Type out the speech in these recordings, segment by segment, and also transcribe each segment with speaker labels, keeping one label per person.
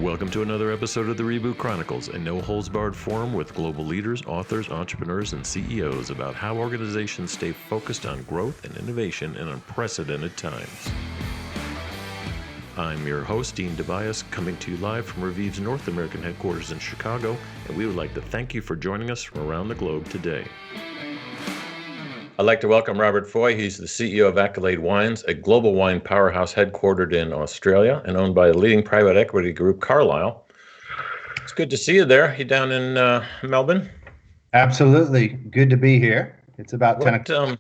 Speaker 1: Welcome to another episode of the Reboot Chronicles, a no-holds-barred forum with global leaders, authors, entrepreneurs, and CEOs about how organizations stay focused on growth and innovation in unprecedented times. I'm your host, Dean Tobias, coming to you live from Reviv's North American headquarters in Chicago, and we would like to thank you for joining us from around the globe today. I'd like to welcome Robert Foye. He's the CEO of Accolade Wines, a global wine powerhouse headquartered in Australia and owned by a leading private equity group, Carlye. It's good to see you there. You down in Melbourne?
Speaker 2: Absolutely. Good to be here. It's about 10 o'clock.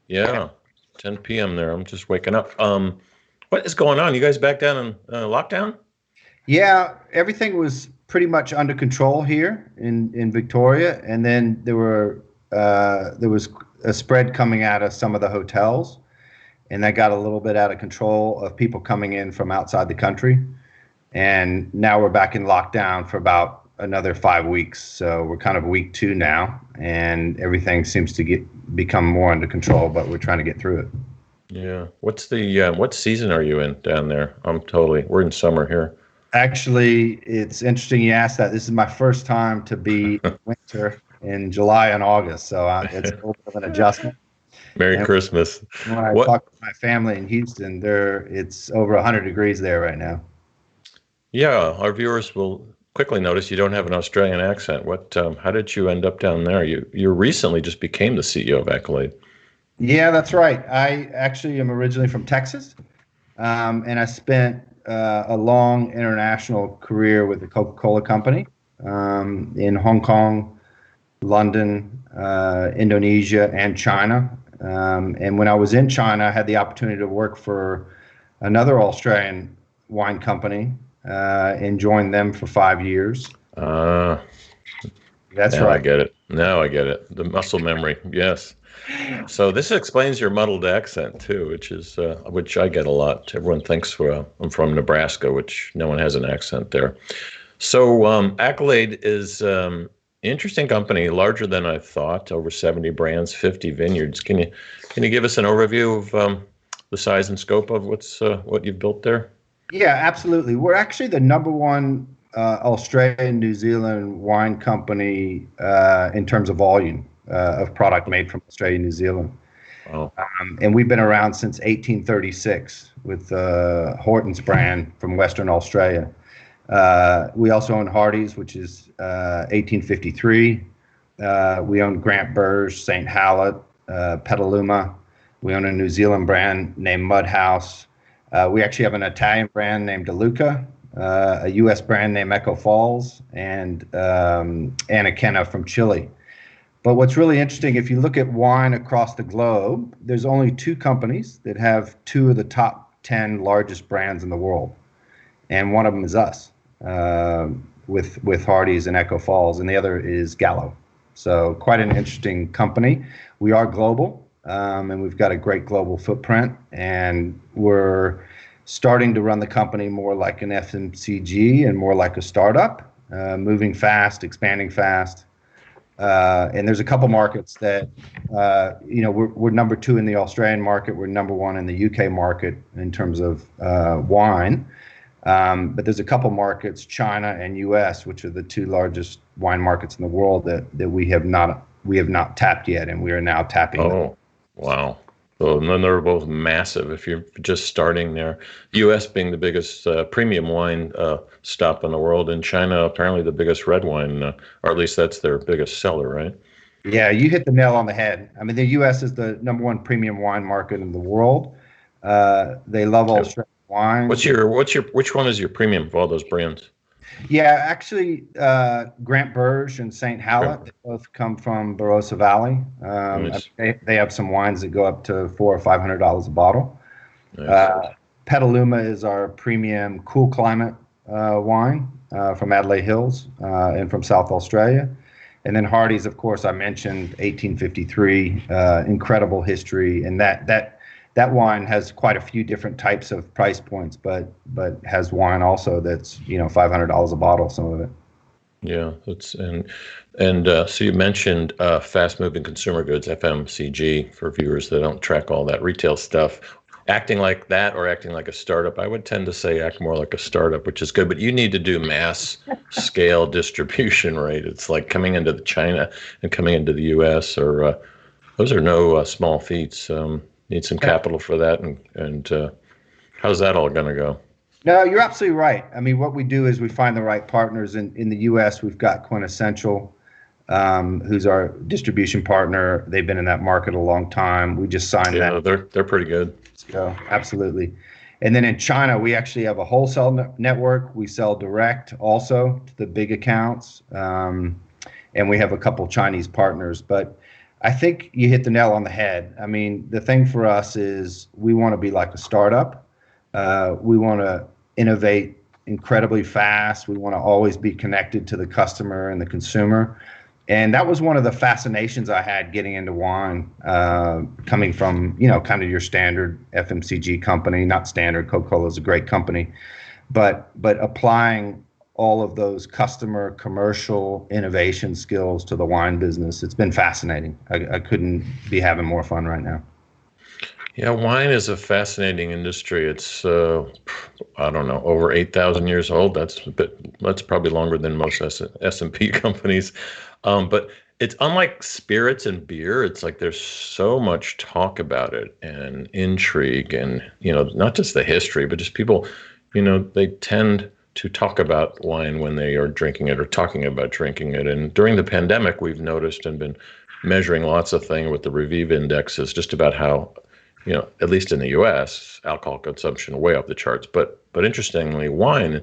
Speaker 1: 10 p.m. there. I'm just waking up. What is going on? You guys back down in lockdown?
Speaker 2: Yeah, everything was pretty much under control here in Victoria, and then there was a spread coming out of some of the hotels, and that got a little bit out of control of people coming in from outside the country. And now we're back in lockdown for about another 5 weeks. So we're kind of week 2 now, and everything seems to become more under control, but we're trying to get through it.
Speaker 1: Yeah. What's the what season are you in down there? We're in summer here.
Speaker 2: Actually, it's interesting you asked that. This is my first time to be in winter in July and August, so it's a little bit of an adjustment.
Speaker 1: Merry Christmas.
Speaker 2: When I talk to my family in Houston, it's over 100 degrees there right now.
Speaker 1: Yeah, our viewers will quickly notice you don't have an Australian accent. How did you end up down there? You recently just became the CEO of Accolade.
Speaker 2: Yeah, that's right. I actually am originally from Texas, and I spent a long international career with the Coca-Cola Company in Hong Kong, London, Indonesia, and China. And when I was in China, I had the opportunity to work for another Australian wine company and joined them for 5 years.
Speaker 1: That's right. I get it. Now I get it. The muscle memory. Yes. So this explains your muddled accent too, which I get a lot. Everyone thinks I'm from Nebraska, which no one has an accent there. So Accolade is interesting company, larger than I thought. Over 70 brands, 50 vineyards. Can you give us an overview of the size and scope of what you've built there?
Speaker 2: Yeah, absolutely. We're actually the number one Australian, New Zealand wine company in terms of volume of product made from Australia and New Zealand.
Speaker 1: Wow.
Speaker 2: And we've been around since 1836 with Horton's brand from Western Australia. We also own Hardy's, which is 1853. We own Grant Burge, St. Hallett, Petaluma. We own a New Zealand brand named Mudhouse. We actually have an Italian brand named DeLuca, a U.S. brand named Echo Falls, and Anaquena from Chile. But what's really interesting, if you look at wine across the globe, there's only 2 companies that have 2 of the top 10 largest brands in the world. And one of them is us, with Hardy's and Echo Falls, and the other is Gallo. So quite an interesting company. We are global, and we've got a great global footprint, and we're starting to run the company more like an FMCG and more like a startup, moving fast, expanding fast. And there's a couple markets that, we're number 2 in the Australian market. We're number 1 in the UK market in terms of wine. But there's a couple markets, China and US, which are the 2 largest wine markets in the world that we have not tapped yet, and we are now tapping.
Speaker 1: Oh, wow. So then they're both massive if you're just starting there. US being the biggest premium wine stop in the world, and China apparently the biggest red wine, or at least that's their biggest seller, right?
Speaker 2: Yeah, you hit the nail on the head. I mean, the US is the number 1 premium wine market in the world. They love Australian wine.
Speaker 1: Which one is your premium of all those brands?
Speaker 2: Yeah, actually, Grant Burge and St. Hallett, they both come from Barossa Valley.
Speaker 1: Nice.
Speaker 2: They have some wines that go up to $400 or $500 a bottle. Nice. Petaluma is our premium cool climate wine from Adelaide Hills and from South Australia. And then Hardy's, of course, I mentioned 1853, incredible history, and that wine has quite a few different types of price points, but has wine also that's $500 a bottle, some of it.
Speaker 1: Yeah, so you mentioned fast-moving consumer goods, FMCG, for viewers that don't track all that retail stuff. acting like that or acting like a startup. I would tend to say act more like a startup, which is good, but you need to do mass scale distribution, right? It's like coming into China and coming into the US, or those are no small feats. Need some capital for that. And how's that all going to go?
Speaker 2: No, you're absolutely right. I mean, what we do is we find the right partners. In the U.S., we've got Quintessential, who's our distribution partner. They've been in that market a long time. We just signed that.
Speaker 1: They're pretty good.
Speaker 2: So, absolutely. And then in China, we actually have a wholesale network. We sell direct also to the big accounts. And we have a couple Chinese partners. But I think you hit the nail on the head. I mean, the thing for us is we want to be like a startup. We want to innovate incredibly fast. We want to always be connected to the customer and the consumer. And that was one of the fascinations I had getting into wine, coming from, kind of your standard FMCG company, not standard. Coca-Cola is a great company, but applying all of those customer commercial innovation skills to the wine business. It's been fascinating. I couldn't be having more fun right now.
Speaker 1: Yeah, wine is a fascinating industry. It's I don't know, over 8,000 years old. That's probably longer than most S&P companies. But it's unlike spirits and beer. It's like there's so much talk about it and intrigue, and not just the history, but just people. They tend to talk about wine when they are drinking it or talking about drinking it. And during the pandemic, we've noticed and been measuring lots of things with the Revive indexes, just about how, at least in the U.S., alcohol consumption way off the charts. But interestingly, wine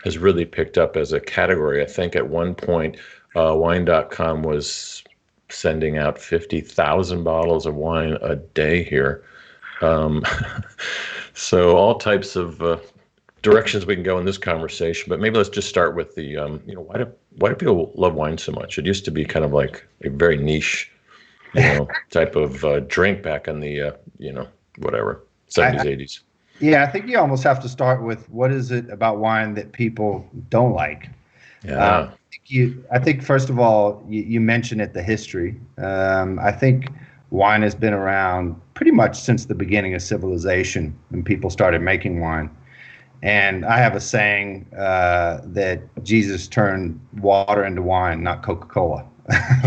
Speaker 1: has really picked up as a category. I think at one point, wine.com was sending out 50,000 bottles of wine a day here. So all types of directions we can go in this conversation. But maybe let's just start with the, why do people love wine so much? It used to be kind of like a very niche type of drink back in the, whatever, 70s, 80s.
Speaker 2: Yeah, I think you almost have to start with what is it about wine that people don't like?
Speaker 1: Yeah.
Speaker 2: I think first of all, you mentioned it, the history. I think wine has been around pretty much since the beginning of civilization when people started making wine. And I have a saying that Jesus turned water into wine, not Coca-Cola,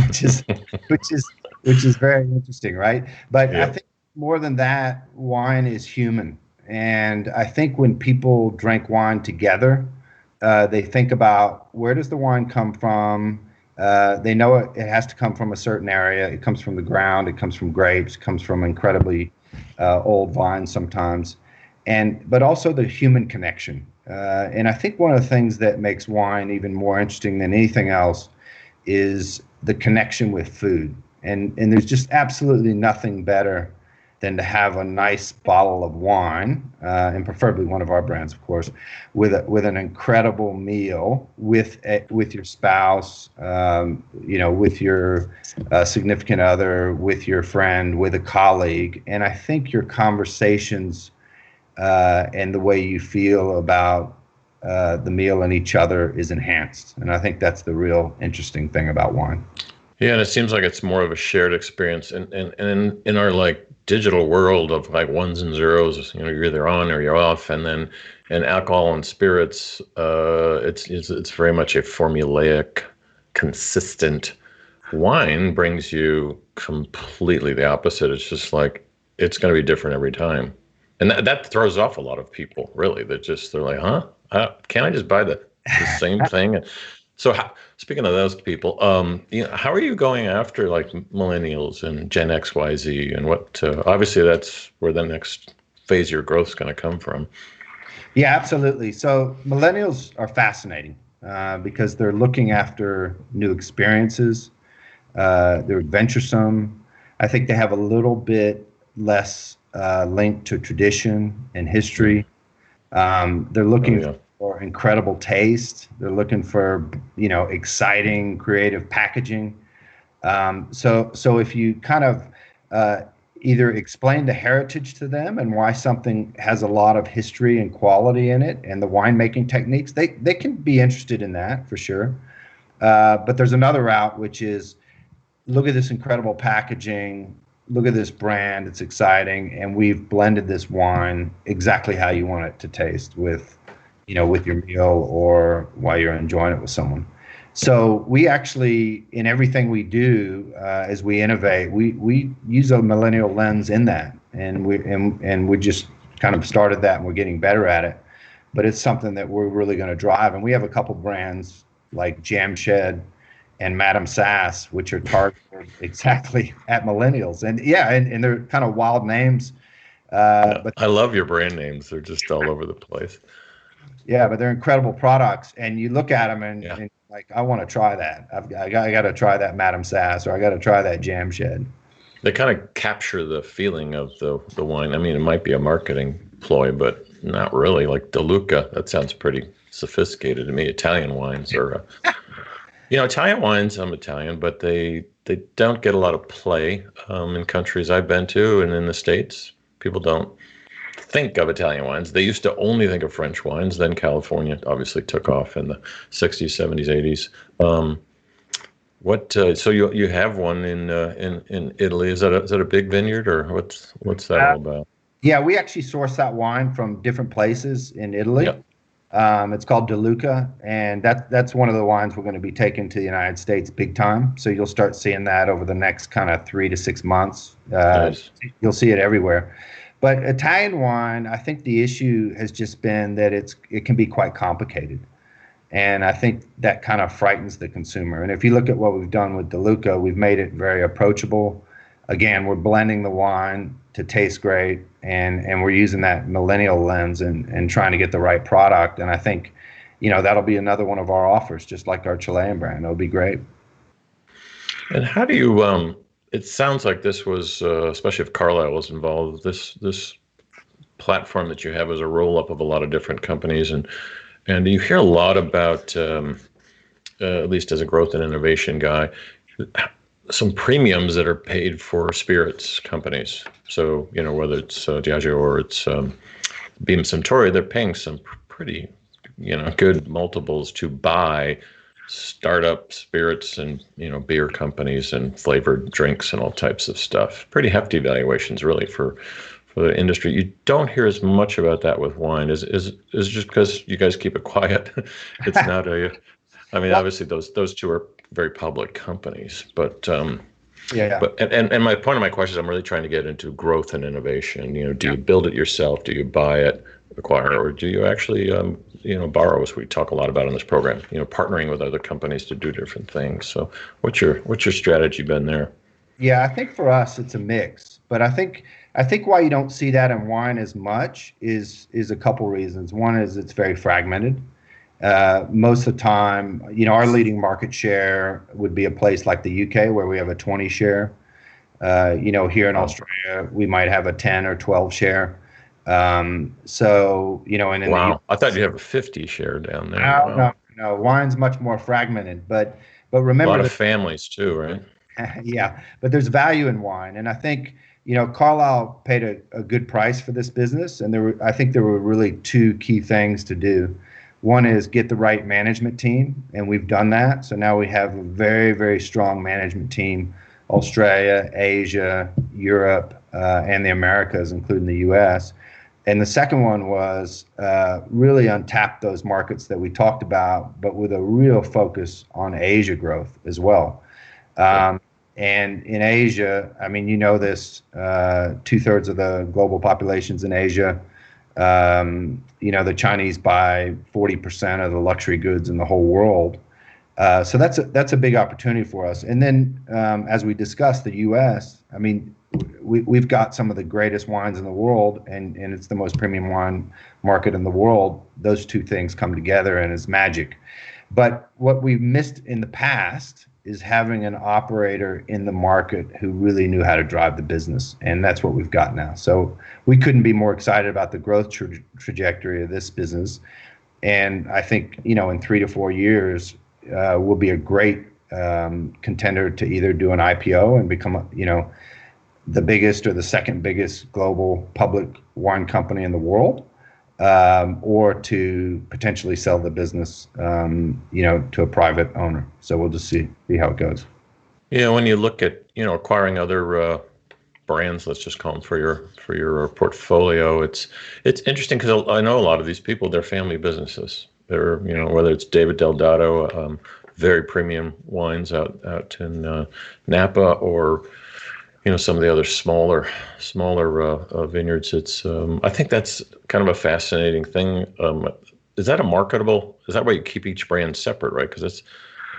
Speaker 2: which is very interesting, right? But yeah. I think more than that, wine is human. And I think when people drink wine together, they think about where does the wine come from? They know it has to come from a certain area. It comes from the ground. It comes from grapes. It comes from incredibly old vines sometimes. But also the human connection. And I think one of the things that makes wine even more interesting than anything else is the connection with food. And there's just absolutely nothing better than to have a nice bottle of wine, and preferably one of our brands, of course, with an incredible meal with your spouse, with your significant other, with your friend, with a colleague. And I think your conversations and the way you feel about the meal and each other is enhanced. And I think that's the real interesting thing about wine.
Speaker 1: Yeah, and it seems like it's more of a shared experience. And in our like digital world of like ones and zeros, you're either on or you're off. And then in alcohol and spirits, it's very much a formulaic, consistent. Wine brings you completely the opposite. It's just like it's going to be different every time. And that throws off a lot of people, really. They're like, huh? Can't I just buy the same thing? So speaking of those people, how are you going after like millennials and Gen X, Y, Z, and what? Obviously, that's where the next phase of your growth is going to come from.
Speaker 2: Yeah, absolutely. So millennials are fascinating because they're looking after new experiences. They're adventuresome. I think they have a little bit less linked to tradition and history. They're looking for incredible taste. They're looking for, exciting, creative packaging. So if you kind of either explain the heritage to them and why something has a lot of history and quality in it and the winemaking techniques, they can be interested in that for sure. But there's another route, which is look at this incredible packaging. look at this brand, it's exciting, and we've blended this wine exactly how you want it to taste with, with your meal or while you're enjoying it with someone. So we actually, in everything we do, as we innovate, we use a millennial lens in that, and we just kind of started that, and we're getting better at it. But it's something that we're really going to drive, and we have a couple brands like Jam Shed and Madame Sass, which are targeted exactly at millennials, and and they're kind of wild names. But
Speaker 1: I love your brand names; they're just all over the place.
Speaker 2: Yeah, but they're incredible products, and you look at them and like, I want to try that. I got to try that Madame Sass, or I got to try that Jam Shed.
Speaker 1: They kind of capture the feeling of the wine. I mean, it might be a marketing ploy, but not really. Like DeLuca, that sounds pretty sophisticated to me. Italian wines are, Italian wines. I'm Italian, but they don't get a lot of play in countries I've been to, and in the States, people don't think of Italian wines. They used to only think of French wines. Then California obviously took off in the 60s, 70s, 80s. So you have one in Italy? Is that a big vineyard, or what's that all about?
Speaker 2: Yeah, we actually source that wine from different places in Italy.
Speaker 1: Yep.
Speaker 2: It's called DeLuca, and that's one of the wines we're going to be taking to the United States big time. So you'll start seeing that over the next kind of 3 to 6 months.
Speaker 1: Nice.
Speaker 2: You'll see it everywhere. But Italian wine, I think the issue has just been that it can be quite complicated. And I think that kind of frightens the consumer. And if you look at what we've done with DeLuca, we've made it very approachable. Again, we're blending the wine to taste great, and we're using that millennial lens and trying to get the right product. And I think, that'll be another one of our offers, just like our Chilean brand. It'll be great.
Speaker 1: And how do you, it sounds like this was, especially if Carlye was involved, this platform that you have is a roll-up of a lot of different companies. And you hear a lot about, at least as a growth and innovation guy, some premiums that are paid for spirits companies. So, whether it's Diageo or it's Beam Suntory, they're paying some pretty, good multiples to buy startup spirits and, beer companies and flavored drinks and all types of stuff. Pretty hefty valuations, really, for the industry. You don't hear as much about that with wine. Is just because you guys keep it quiet? It's not obviously those two are very public companies, but But and my point of my question is, I'm really trying to get into growth and innovation. Do you build it yourself? Do you buy it, acquire, or do you actually borrow, as we talk a lot about in this program? Partnering with other companies to do different things. So what's your strategy been there?
Speaker 2: Yeah, I think for us it's a mix, but I think why you don't see that in wine as much is a couple reasons. One is it's very fragmented. Most of the time, our leading market share would be a place like the UK, where we have a 20 share. Here in Australia, we might have a 10 or 12 share. And
Speaker 1: wow, I thought you have a 50 share down there.
Speaker 2: No, wine's much more fragmented, but remember,
Speaker 1: a lot of families too, right?
Speaker 2: Yeah, but there's value in wine, and I think Carlyle paid a good price for this business, and I think there were really two key things to do. One is get the right management team, and we've done that. So now we have a very, very strong management team, Australia, Asia, Europe, and the Americas, including the US. And the second one was really untap those markets that we talked about, but with a real focus on Asia growth as well. And in Asia, this, 2/3 of the global population's in Asia. The Chinese buy 40% of the luxury goods in the whole world. So that's a big opportunity for us. And then, as we discussed, the U.S., we've got some of the greatest wines in the world, and it's the most premium wine market in the world. Those two things come together, and it's magic. But what we've missed in the past is having an operator in the market who really knew how to drive the business, and that's what we've got now. So we couldn't be more excited about the growth trajectory of this business. And I think, in 3 to 4 years, we'll be a great contender to either do an IPO and become, the biggest or the second biggest global public wine company in the world, or to potentially sell the business, to a private owner. So we'll just see how it goes.
Speaker 1: Yeah, when you look at, acquiring other brands, let's just call them, for your portfolio. It's interesting because I know a lot of these people, they're family businesses. They're, whether it's David Deodato, very premium wines out in Napa, or some of the other smaller vineyards. It's I think that's kind of a fascinating thing. Is that why you keep each brand separate, right? Because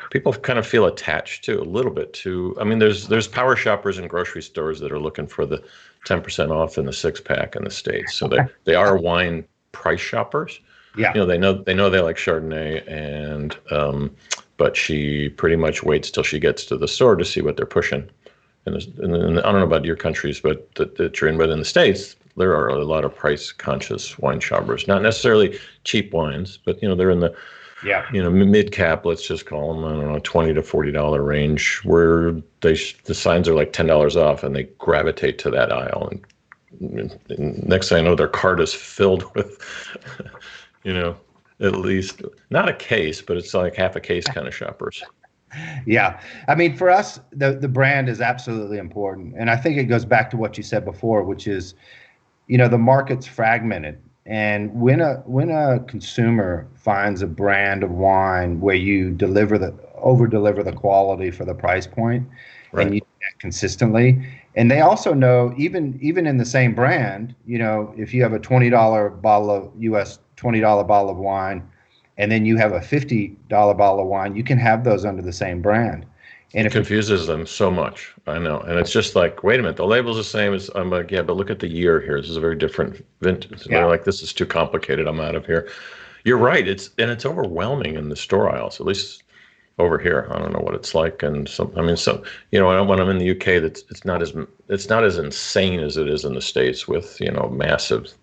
Speaker 1: people kind of feel attached to a little bit to. I mean, there's power shoppers in grocery stores that are looking for the 10% off in the 6-pack in the States. So they are wine price shoppers.
Speaker 2: Yeah.
Speaker 1: They know they like Chardonnay, and but she pretty much waits till she gets to the store to see what they're pushing. And I don't know about your countries, but that you're in, but in the States, there are a lot of price-conscious wine shoppers. Not necessarily cheap wines, but they're in the mid-cap, let's just call them, I don't know, $20 to $40 range, where the signs are like $10 off, and they gravitate to that aisle. And next thing I know, their cart is filled with, at least not a case, but it's like half a case kind of shoppers.
Speaker 2: Yeah. I mean, for us, the brand is absolutely important. And I think it goes back to what you said before, which is, the market's fragmented. And when a consumer finds a brand of wine where you over deliver the quality for the price point, right, and you do that consistently, and they also know, even in the same brand, if you have a $20 bottle of $20 bottle of wine, and then you have a $50 bottle of wine, you can have those under the same brand. And
Speaker 1: it confuses them so much. I know. And it's just like, wait a minute, the label's the same as, I'm like, yeah, but look at the year here. This is a very different vintage. Yeah. They're like, this is too complicated. I'm out of here. You're right. It's overwhelming in the store aisles, at least over here. I don't know what it's like. And when I'm in the UK, it's not as insane as it is in the States with, massive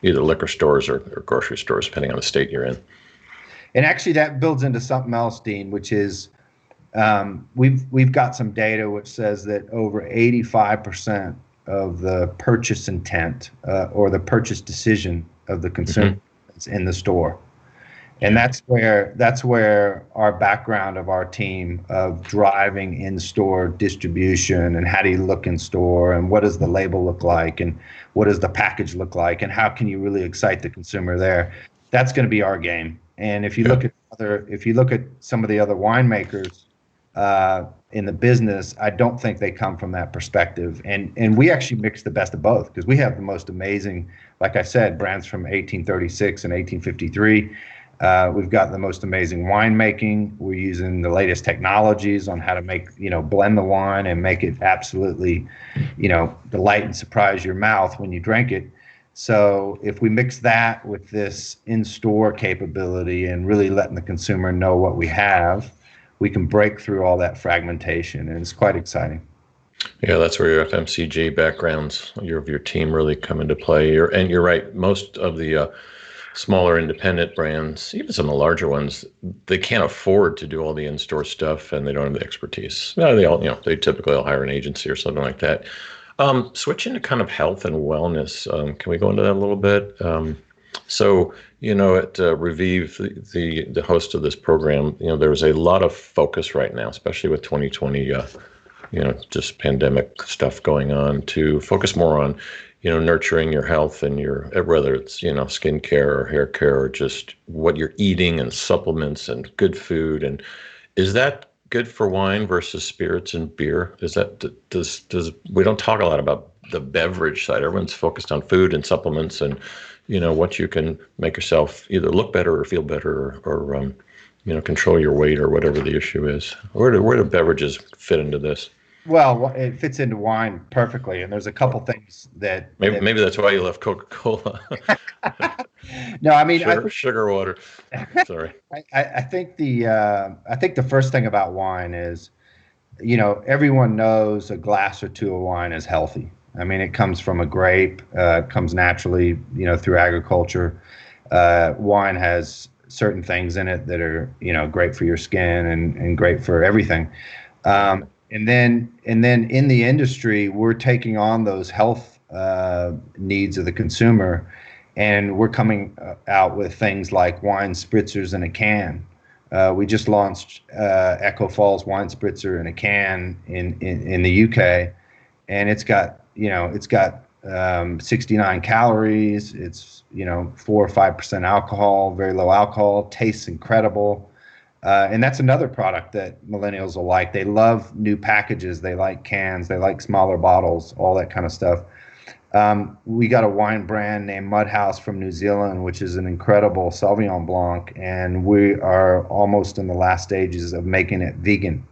Speaker 1: either liquor stores or grocery stores, depending on the state you're in.
Speaker 2: And actually that builds into something else, Dean, which is we've got some data which says that over 85% of the purchase intent or the purchase decision of the consumer is in the store. And that's where our background of our team of driving in-store distribution, and how do you look in store, and what does the label look like, and what does the package look like, and how can you really excite the consumer there? That's going to be our game. And if you look at some of the other winemakers in the business, I don't think they come from that perspective. And we actually mix the best of both, because we have the most amazing, like I said, brands from 1836 and 1853. We've got the most amazing winemaking. We're using the latest technologies on how to make, blend the wine and make it absolutely, delight and surprise your mouth when you drink it. So if we mix that with this in-store capability and really letting the consumer know what we have, we can break through all that fragmentation, and it's quite exciting.
Speaker 1: Yeah, that's where your FMCG backgrounds, your team really come into play. You're right. Most of the smaller independent brands, even some of the larger ones, they can't afford to do all the in-store stuff, and they don't have the expertise. No, they typically will hire an agency or something like that. Switching to kind of health and wellness, can we go into that a little bit? So, at Revive, the host of this program, there's a lot of focus right now, especially with 2020, just pandemic stuff going on, to focus more on, nurturing your health and whether it's, skincare or hair care, or just what you're eating and supplements and good food. And is that good for wine versus spirits and beer? Is that, we don't talk a lot about the beverage side. Everyone's focused on food and supplements and, what you can make yourself either look better or feel better or control your weight or whatever the issue is. Where do beverages fit into this?
Speaker 2: Well, it fits into wine perfectly, and there's a couple things that
Speaker 1: maybe that's why you left Coca-Cola.
Speaker 2: No, I mean
Speaker 1: sugar water. Sorry.
Speaker 2: I think the first thing about wine is, everyone knows a glass or two of wine is healthy. I mean, it comes from a grape, comes naturally, through agriculture. Wine has certain things in it that are, great for your skin and great for everything. And then in the industry, we're taking on those health needs of the consumer, and we're coming out with things like wine spritzers in a can. We just launched Echo Falls wine spritzer in a can in the UK, and it's got it's got 69 calories. It's 4 or 5% alcohol, very low alcohol. Tastes incredible. And that's another product that millennials will like. They love new packages. They like cans. They like smaller bottles, all that kind of stuff. We got a wine brand named Mudhouse from New Zealand, which is an incredible Sauvignon Blanc, and we are almost in the last stages of making it vegan,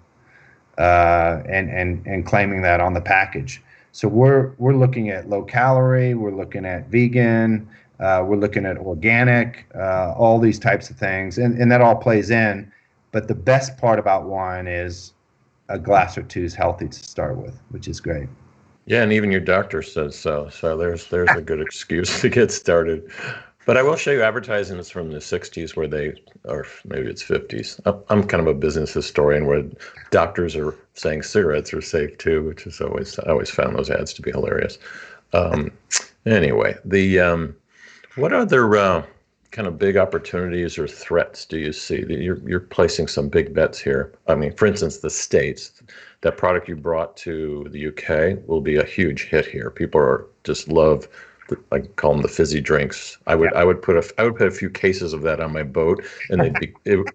Speaker 2: and claiming that on the package. So we're looking at low calorie, we're looking at vegan, we're looking at organic, all these types of things, and that all plays in. But the best part about wine is a glass or two is healthy to start with, which is great.
Speaker 1: Yeah, and even your doctor says so. So there's a good excuse to get started. But I will show you advertisements from the 60s where or maybe it's 50s. I'm kind of a business historian where doctors are saying cigarettes are safe too, which is I always found those ads to be hilarious. Anyway, what other kind of big opportunities or threats do you see? You're placing some big bets here. I mean, for instance, the States. That product you brought to the UK will be a huge hit here. People just love, I call them the fizzy drinks. I would put a few cases of that on my boat, and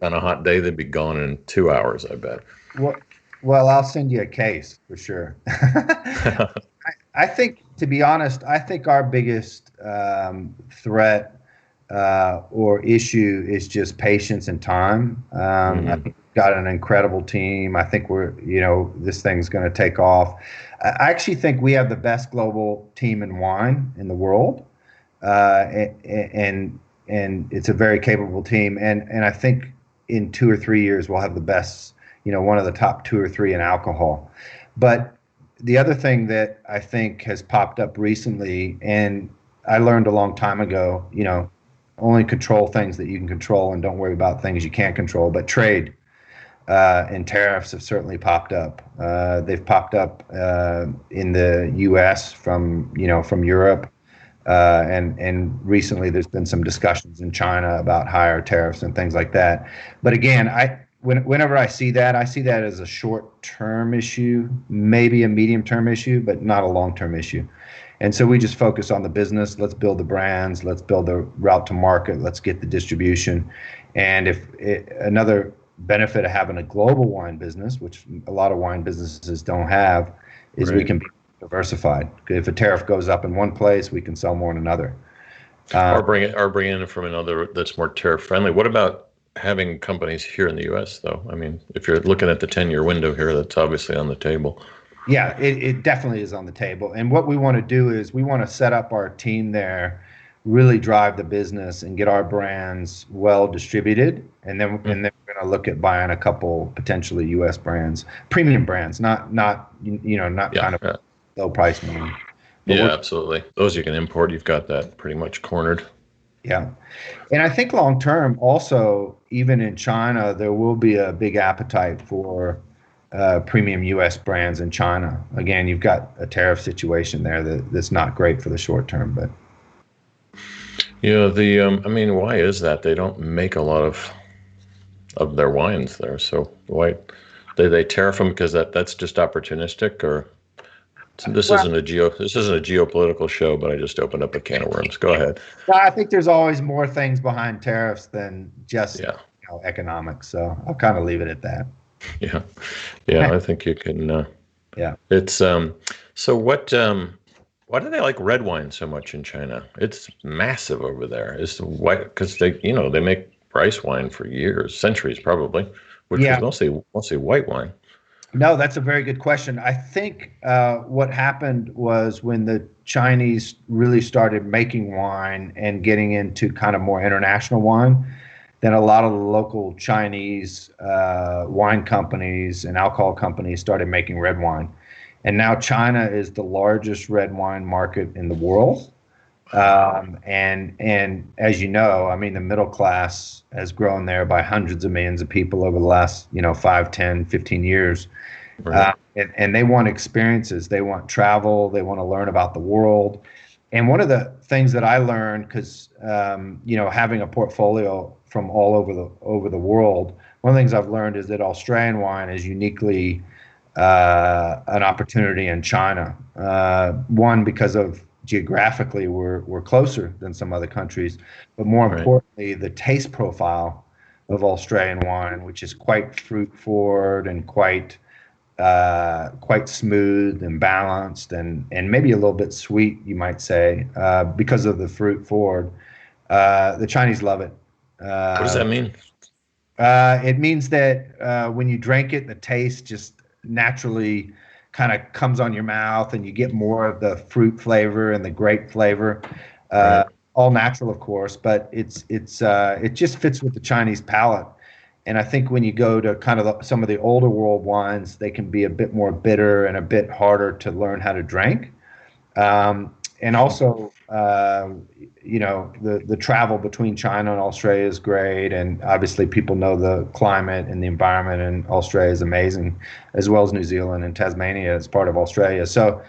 Speaker 1: on a hot day they'd be gone in 2 hours. I bet.
Speaker 2: Well, I'll send you a case for sure. I think, to be honest, our biggest threat or issue is just patience and time. I think we've got an incredible team. I think this thing's going to take off. I actually think we have the best global team in wine in the world, and it's a very capable team. And I think in 2 or 3 years we'll have the best, one of the top 2 or 3 in alcohol. But the other thing that I think has popped up recently, and I learned a long time ago, only control things that you can control and don't worry about things you can't control. But trade and tariffs have certainly popped up. They've popped up in the U.S. from Europe, and recently there's been some discussions in China about higher tariffs and things like that. But again, whenever I see that as a short-term issue, maybe a medium-term issue, but not a long-term issue. And so we just focus on the business. Let's build the brands. Let's build the route to market. Let's get the distribution. And another benefit of having a global wine business, which a lot of wine businesses don't have, is we can be diversified. If a tariff goes up in one place, we can sell more in another.
Speaker 1: Or bring in from another that's more tariff friendly. What about having companies here in the U.S. though? I mean, if you're looking at the 10-year window here, that's obviously on the table.
Speaker 2: Yeah, it definitely is on the table. And what we want to do is we want to set up our team there, really drive the business and get our brands well distributed. And then we're going to look at buying a couple potentially U.S. brands, premium brands, not kind of low price money.
Speaker 1: Yeah, absolutely. Those you can import. You've got that pretty much cornered.
Speaker 2: Yeah. And I think long term also, even in China, there will be a big appetite for premium U.S. brands in China. Again, you've got a tariff situation there that's not great for the short term. But
Speaker 1: I mean, why is that? They don't make a lot of their wines there. So why they tariff them? Because that's just opportunistic, or this isn't a geopolitical show. But I just opened up a can of worms. Go ahead.
Speaker 2: I think there's always more things behind tariffs than just economics. So I'll kind of leave it at that.
Speaker 1: Yeah, I think you can.
Speaker 2: Yeah.
Speaker 1: It's so what? Why do they like red wine so much in China? It's massive over there. It's white because they make rice wine for years, centuries probably, which is mostly white wine.
Speaker 2: No, that's a very good question. I think what happened was when the Chinese really started making wine and getting into kind of more international wine, then a lot of the local Chinese wine companies and alcohol companies started making red wine. And now China is the largest red wine market in the world. And as you know, I mean, the middle class has grown there by hundreds of millions of people over the last, 5, 10, 15 years. Right. And they want experiences. They want travel. They want to learn about the world. And one of the things that I learned, because, having a portfolio from all over the world, one of the things I've learned is that Australian wine is uniquely an opportunity in China. One, because of geographically we're closer than some other countries, but more
Speaker 1: Right.
Speaker 2: importantly, the taste profile of Australian wine, which is quite fruit forward and quite smooth and balanced and maybe a little bit sweet, you might say, because of the fruit forward. The Chinese love it.
Speaker 1: What does that mean?
Speaker 2: It means that when you drink it, the taste just naturally kind of comes on your mouth, and you get more of the fruit flavor and the grape flavor.
Speaker 1: Right.
Speaker 2: All natural, of course, but it just fits with the Chinese palate. And I think when you go to kind of some of the older world wines, they can be a bit more bitter and a bit harder to learn how to drink. And also, the travel between China and Australia is great, and obviously people know the climate and the environment in Australia is amazing, as well as New Zealand and Tasmania as part of Australia. So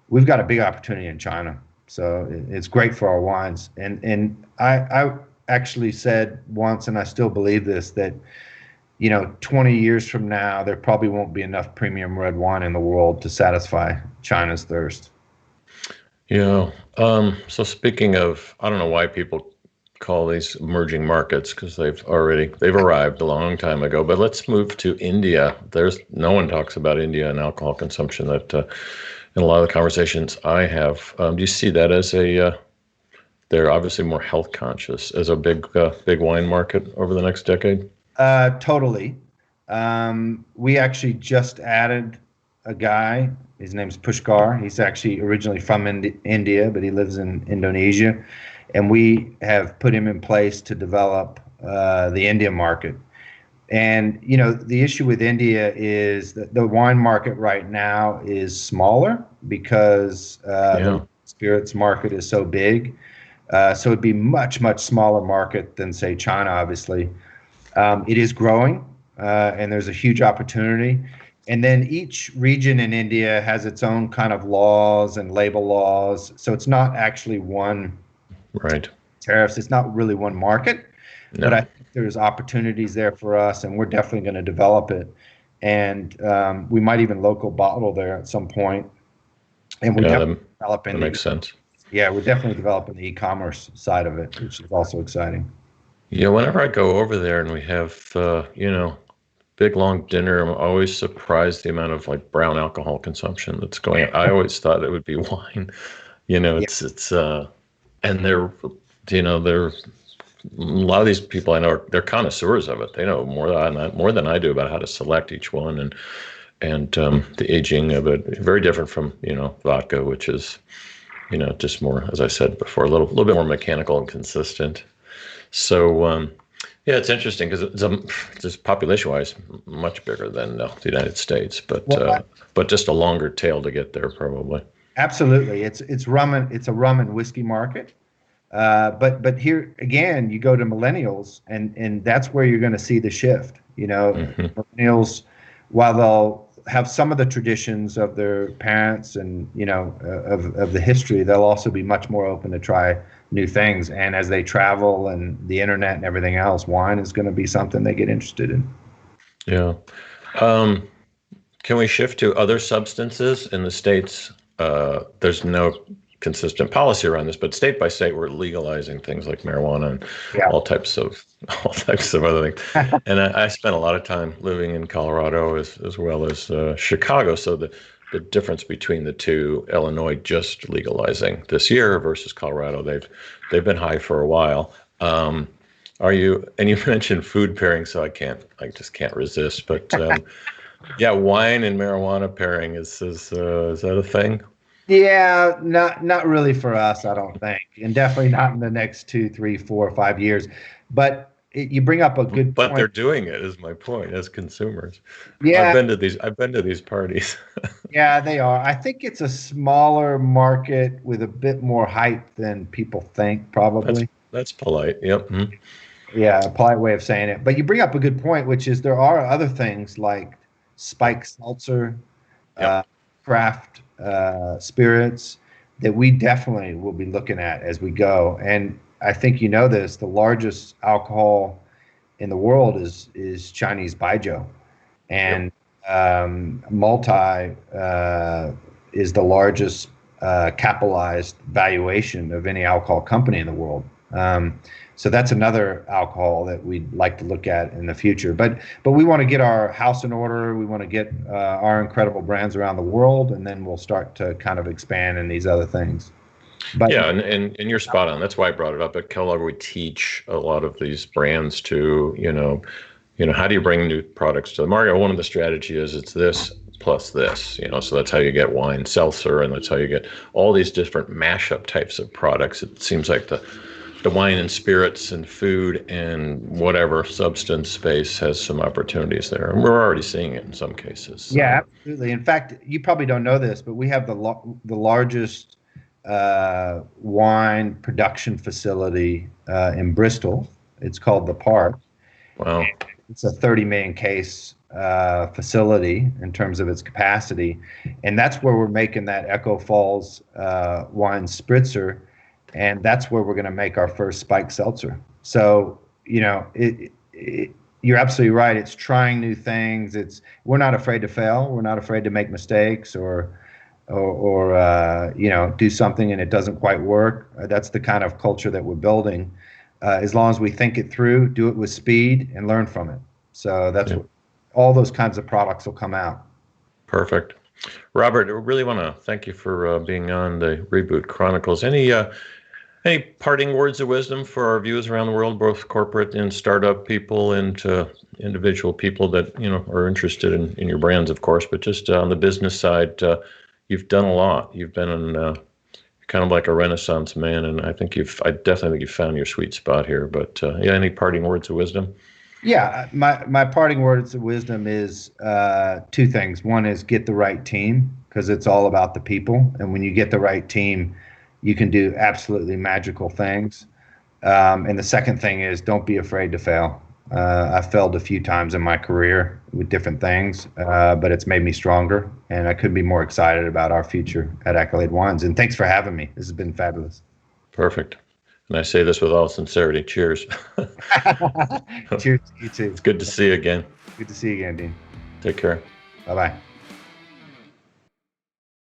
Speaker 2: we've got a big opportunity in China. So it's great for our wines. And I actually said once, and I still believe this, that 20 years from now, there probably won't be enough premium red wine in the world to satisfy China's thirst.
Speaker 1: Yeah. So speaking of, I don't know why people call these emerging markets, because they've arrived a long time ago. But let's move to India. There's no one talks about India and alcohol consumption that in a lot of the conversations I have. Do you see that as they're obviously more health conscious as a big wine market over the next decade?
Speaker 2: Totally. We actually just added a guy. His name's Pushkar. He's actually originally from India, but he lives in Indonesia. And we have put him in place to develop the India market. And, the issue with India is that the wine market right now is smaller because the spirits market is so big. So it'd be much, much smaller market than, say, China, obviously. It is growing, and there's a huge opportunity. And then each region in India has its own kind of laws and label laws. So it's not actually one tariffs. It's not really one market. No. But I think there's opportunities there for us, and we're definitely going to develop it. And we might even local bottle there at some point. And we're definitely developing.
Speaker 1: That makes sense.
Speaker 2: Yeah, we're definitely developing the e-commerce side of it, which is also exciting.
Speaker 1: Yeah, whenever I go over there and we have, big long dinner, I'm always surprised the amount of like brown alcohol consumption that's going on. I always thought it would be wine. It's and they're a lot of these people I know they're connoisseurs of it. They know more than I do about how to select each one and the aging of it. Very different from vodka, which is just more, as I said before, a little bit more mechanical and consistent. So it's interesting because it's just population-wise much bigger than the United States, but just a longer tail to get there probably.
Speaker 2: Absolutely, it's rum it's a rum and whiskey market. But here again, you go to millennials, and that's where you're going to see the shift. Millennials, while they'll have some of the traditions of their parents and of the history, they'll also be much more open to try new things. And as they travel and the internet and everything else, wine is going to be something they get interested in.
Speaker 1: Yeah. Can we shift to other substances in the States? There's no consistent policy around this, but state by state, we're legalizing things like marijuana and all types of other things. And I spent a lot of time living in Colorado as well as Chicago. So the difference between the two, Illinois just legalizing this year versus Colorado, they've been high for a while. And you mentioned food pairing, so I just can't resist. But wine and marijuana pairing is that a thing?
Speaker 2: Yeah, not really for us, I don't think, and definitely not in the next 2, 3, 4, 5 years. But you bring up a good point.
Speaker 1: But they're doing it, is my point, as consumers.
Speaker 2: Yeah,
Speaker 1: I've been to these parties.
Speaker 2: Yeah, they are. I think it's a smaller market with a bit more hype than people think, probably.
Speaker 1: That's polite. Yep. Mm-hmm.
Speaker 2: Yeah, a polite way of saying it. But you bring up a good point, which is there are other things like spiked seltzer, craft spirits that we definitely will be looking at as we go. And I think this, the largest alcohol in the world is Chinese baijiu. And Multi is the largest capitalized valuation of any alcohol company in the world. So that's another alcohol that we'd like to look at in the future. But we want to get our house in order. We want to get our incredible brands around the world, and then we'll start to kind of expand in these other things. But
Speaker 1: yeah, and you're spot on. That's why I brought it up. At Carlye, we teach a lot of these brands to, how do you bring new products to the market? One of the strategies is it's this plus this, so that's how you get wine, seltzer, and that's how you get all these different mashup types of products. It seems like the wine and spirits and food and whatever substance space has some opportunities there. And we're already seeing it in some cases. So.
Speaker 2: Yeah, absolutely. In fact, you probably don't know this, but we have the largest wine production facility in Bristol. It's called the Park.
Speaker 1: Wow.
Speaker 2: It's a 30 million case facility in terms of its capacity. And that's where we're making that Echo Falls wine spritzer. And that's where we're going to make our first spiked seltzer. So, you're absolutely right. It's trying new things. We're not afraid to fail. We're not afraid to make mistakes or do something and it doesn't quite work. That's the kind of culture that we're building. As long as we think it through, do it with speed, and learn from it. So that's what all those kinds of products will come out.
Speaker 1: Perfect. Robert, I really want to thank you for being on the Reboot Chronicles. Any parting words of wisdom for our viewers around the world, both corporate and startup people and individual people that are interested in your brands, of course, but just on the business side, you've done a lot. You've been kind of like a Renaissance man, and I definitely think you've found your sweet spot here. But any parting words of wisdom?
Speaker 2: Yeah, my parting words of wisdom is two things. One is get the right team, because it's all about the people, and when you get the right team, you can do absolutely magical things. And the second thing is don't be afraid to fail. I've failed a few times in my career with different things, but it's made me stronger, and I couldn't be more excited about our future at Accolade Wines. And thanks for having me. This has been fabulous.
Speaker 1: Perfect. And I say this with all sincerity. Cheers.
Speaker 2: Cheers to you too.
Speaker 1: It's good to see you again.
Speaker 2: Good to see you again, Dean.
Speaker 1: Take care.
Speaker 2: Bye-bye.